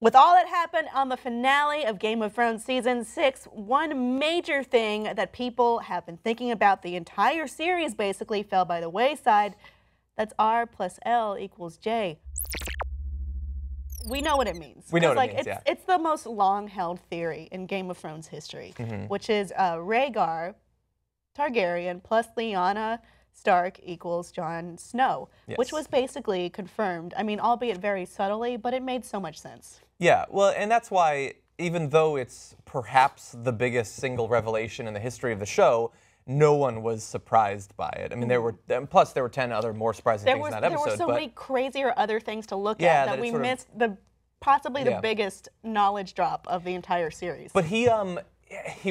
With all that happened on the finale of Game of Thrones Season 6, one major thing that people have been thinking about the entire series basically fell by the wayside. That's R+L = J. We know what it means. We know what it means, yeah. It's the most long-held theory in Game of Thrones history, which is Rhaegar Targaryen plus Lyanna Stark = Jon Snow, which was basically confirmed. I mean, albeit very subtly, but it made so much sense. Yeah, well, and that's why, even though it's perhaps the biggest single revelation in the history of the show, no one was surprised by it. I mean, plus there were 10 other more surprising things in that episode. There were so many crazier other things to look at that we missed possibly the biggest knowledge drop of the entire series. But he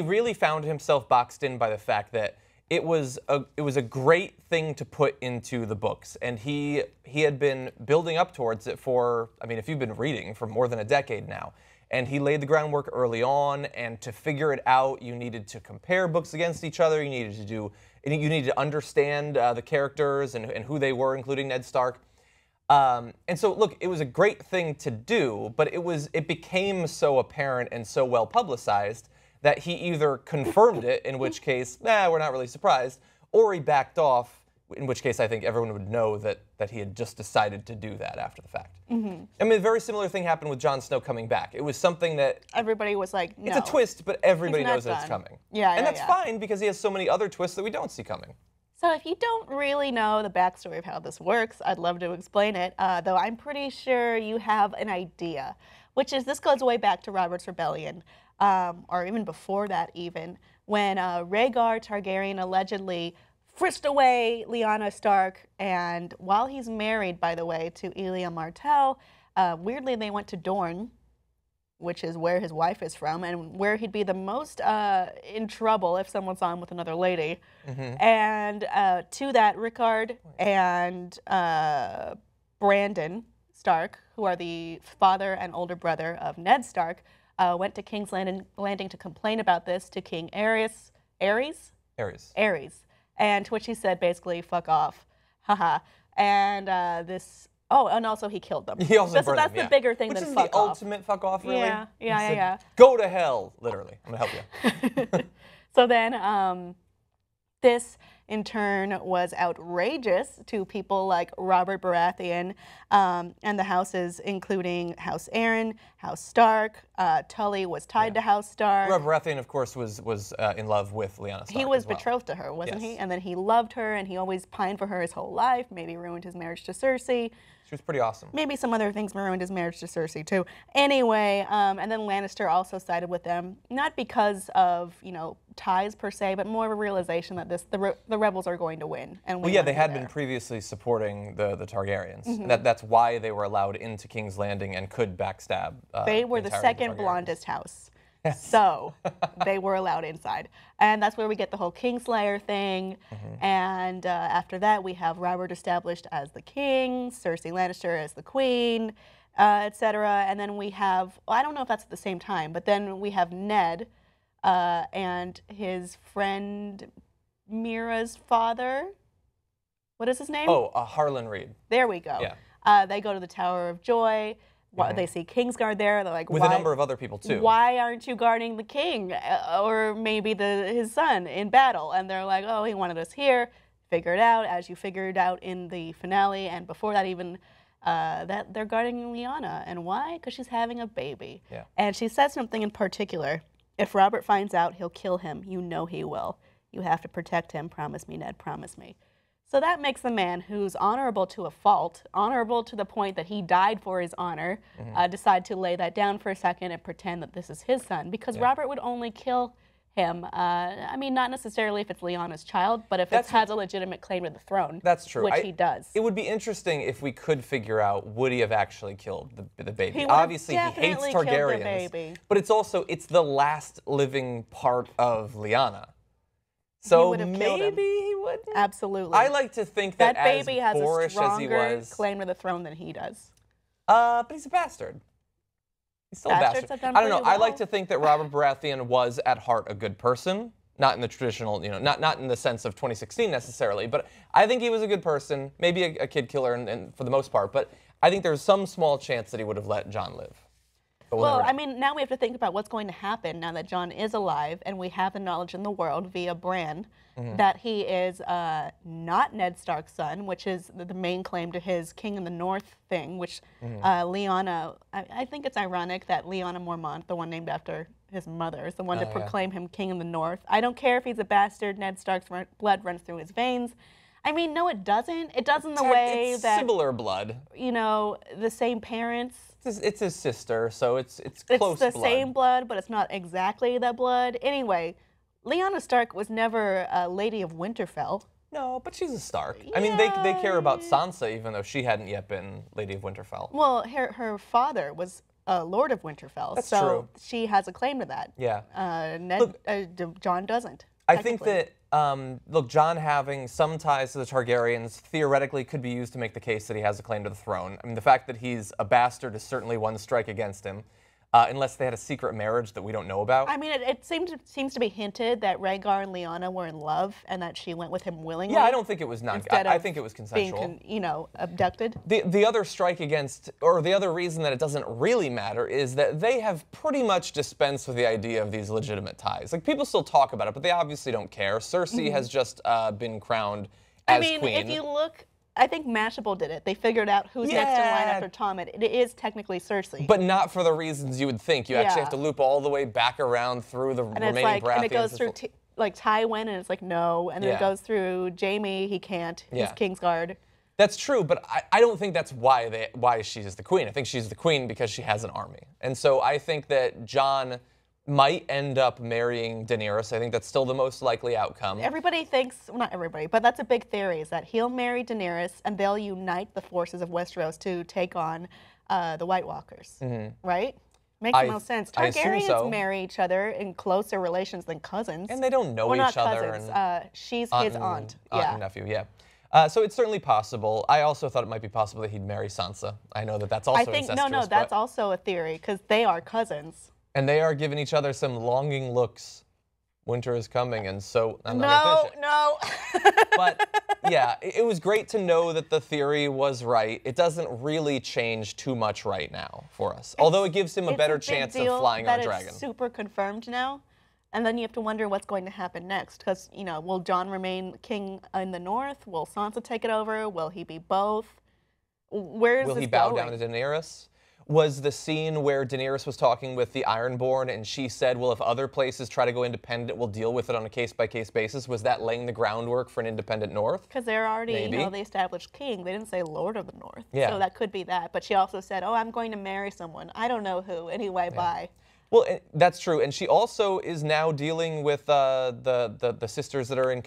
really found himself boxed in by the fact that it was a great thing to put into the books, and he had been building up towards it for, I mean, if you've been reading for more than a decade now, and he laid the groundwork early on, and to figure it out, you needed to compare books against each other, you needed to understand the characters and who they were, including Ned Stark. And so, look, it was a great thing to do, but it became so apparent and so well publicized that he either confirmed it, in which case, we're not really surprised, or he backed off, in which case I think everyone would know that he had just decided to do that after the fact. I mean, a very similar thing happened with Jon Snow coming back. It was something that everybody was like, no. It's a twist, but everybody knows that it's coming. And that's fine, because he has so many other twists that we don't see coming. So if you don't really know the backstory of how this works, I'd love to explain it, though I'm pretty sure you have an idea, which is this goes way back to Robert's Rebellion. Or even before that even, when Rhaegar Targaryen allegedly frisked away Lyanna Stark, and while he's married, by the way, to Elia Martell, weirdly they went to Dorne, which is where his wife is from, and where he'd be the most in trouble if someone saw him with another lady. And to that, Rickard and Brandon Stark, who are the father and older brother of Ned Stark, went to King's Landing to complain about this to King Aerys. And to which he said, basically, fuck off. Haha. And and also he killed them. He also burned them, That's the bigger thing than fuck off. Which is the ultimate fuck off, really. Yeah. Go to hell, literally. I'm going to help you. So then, this, in turn, was outrageous to people like Robert Baratheon and the houses, including House Arryn, House Stark. Tully was tied to House Stark. Robert Baratheon, of course, was in love with Lyanna Stark. He was betrothed to her, wasn't he? And then he loved her, and he always pined for her his whole life. Maybe ruined his marriage to Cersei. She was pretty awesome. Maybe some other things ruined his marriage to Cersei, too. Anyway, and then Lannister also sided with them, not because of, ties per se, but more of a realization that the rebels are going to win. And well, yeah, they had been previously supporting the Targaryens. That's why they were allowed into King's Landing and could backstab. They were the second blondest house. So they were allowed inside. And that's where we get the whole Kingslayer thing. And after that, we have Robert established as the king, Cersei Lannister as the queen, etc. And then we have, well, I don't know if that's at the same time, but then we have Ned and his friend Mira's father. What is his name? Oh, Harlan Reed. There we go. Yeah. They go to the Tower of Joy. They see Kingsguard there. They're like, with a number of other people too. Why aren't you guarding the king or maybe his son in battle? And they're like, oh, he wanted us here. Figure it out, as you figured out in the finale, and before that even, that they're guarding Lyanna. And why? Because she's having a baby. And she said something in particular. If Robert finds out, he'll kill him. You know he will. You have to protect him. Promise me, Ned. Promise me. So that makes the man who's honorable to a fault, honorable to the point that he died for his honor, decide to lay that down for a second and pretend that this is his son, because Robert would only kill him. I mean, not necessarily if it's Lyanna's child, but if it has a legitimate claim to the throne. That's true. Which he does. It would be interesting if we could figure out, would he have actually killed the baby? Obviously, he hates Targaryens, but it's the last living part of Lyanna. So maybe he wouldn't? Absolutely. I like to think that baby as has boorish a stronger as he was, claim to the throne than he does. But he's a bastard. He's still a bastard. I don't know. I like to think that Robert Baratheon was at heart a good person. Not in the traditional, not in the sense of 2016 necessarily, but I think he was a good person, maybe a kid killer and for the most part, but I think there's some small chance that he would have let Jon live. But we'll Well, never know. I mean, now we have to think about what's going to happen now that Jon is alive and we have the knowledge in the world via Bran that he is not Ned Stark's son, which is the main claim to his King in the North thing, which Lyanna, I think it's ironic that Lyanna Mormont, the one named after his mother, is the one to proclaim him King in the North. I don't care if he's a bastard, Ned Stark's blood runs through his veins. I mean, no, it doesn't. It does in the way it's that, similar blood. you know, the same parents. It's his sister, so it's close blood. It's the same blood, but it's not exactly that blood. Anyway, Lyanna Stark was never a Lady of Winterfell. No, but she's a Stark. I mean, they care about Sansa, even though she hadn't yet been Lady of Winterfell. Well, her father was Lord of Winterfell, That's so true. she has a claim to that. Yeah. Jon doesn't. I think that, look, Jon having some ties to the Targaryens theoretically could be used to make the case that he has a claim to the throne. I mean, the fact that he's a bastard is certainly one strike against him, unless they had a secret marriage that we don't know about. I mean, it seems to be hinted that Rhaegar and Lyanna were in love and that she went with him willingly. Yeah, I don't think it was I think it was consensual. Being, abducted. The other strike against, or the other reason that it doesn't really matter is that they have pretty much dispensed with the idea of these legitimate ties. Like, people still talk about it, but they obviously don't care. Cersei has just been crowned as queen. If you look, I think Mashable did it. They figured out who's next in line after Tom. It is technically Cersei. But not for the reasons you would think. You actually have to loop all the way back around through the remaining Baratheons. And it goes through Tywin, and it's like, no. And then it goes through Jaime, he can't. He's Kingsguard. That's true, but I don't think that's why she's the queen. I think she's the queen because she has an army. And so I think that Jon might end up marrying Daenerys. I think that's still the most likely outcome. Everybody thinks, well, not everybody, but that's a big theory, is that he'll marry Daenerys and they'll unite the forces of Westeros to take on the White Walkers, right? Makes the most sense. Targaryens marry each other in closer relations than cousins. And they don't know each other. Cousins. She's his aunt. Aunt and nephew, so it's certainly possible. I also thought it might be possible that he'd marry Sansa. I know that that's also incestuous. No, that's also a theory, because they are cousins. And they are giving each other some longing looks. Winter is coming, and so I'm not No. But yeah, it was great to know that the theory was right. It doesn't really change too much right now for us, although it gives him a better chance of flying on a dragon. It's super confirmed now, and then you have to wonder what's going to happen next. Because will Jon remain king in the North? Will Sansa take it over? Will he be both? Where is this going? Will he bow down to Daenerys? Was the scene where Daenerys was talking with the Ironborn and she said, well, if other places try to go independent, we'll deal with it on a case-by-case basis. Was that laying the groundwork for an independent North? Because they're already, the established king. They didn't say Lord of the North. Yeah. So that could be that. But she also said, oh, I'm going to marry someone. I don't know who. Anyway, bye. Well, that's true. And she also is now dealing with the sisters that are in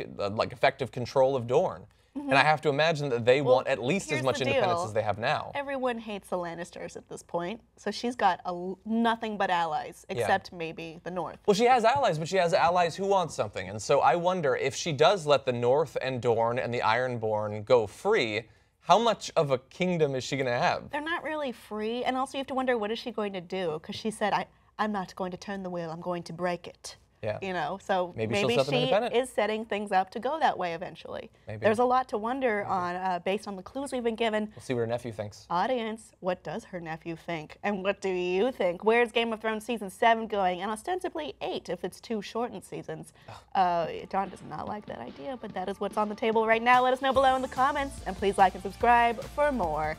effective control of Dorne. And I have to imagine that they want at least as much independence as they have now. Everyone hates the Lannisters at this point, so she's got nothing but allies, except maybe the North. Well, she has allies, but she has allies who want something. And so I wonder if she does let the North and Dorne and the Ironborn go free, how much of a kingdom is she going to have? They're not really free, and also you have to wonder, what is she going to do? Because she said, I'm not going to turn the wheel, I'm going to break it. Yeah. So maybe she is setting things up to go that way eventually. Maybe. There's a lot to wonder on based on the clues we've been given. We'll see what her nephew thinks. Audience, what does her nephew think? And what do you think? Where's Game of Thrones Season 7 going? And ostensibly 8 if it's 2 shortened seasons. Jon does not like that idea, but that is what's on the table right now. Let us know below in the comments. And please like and subscribe for more.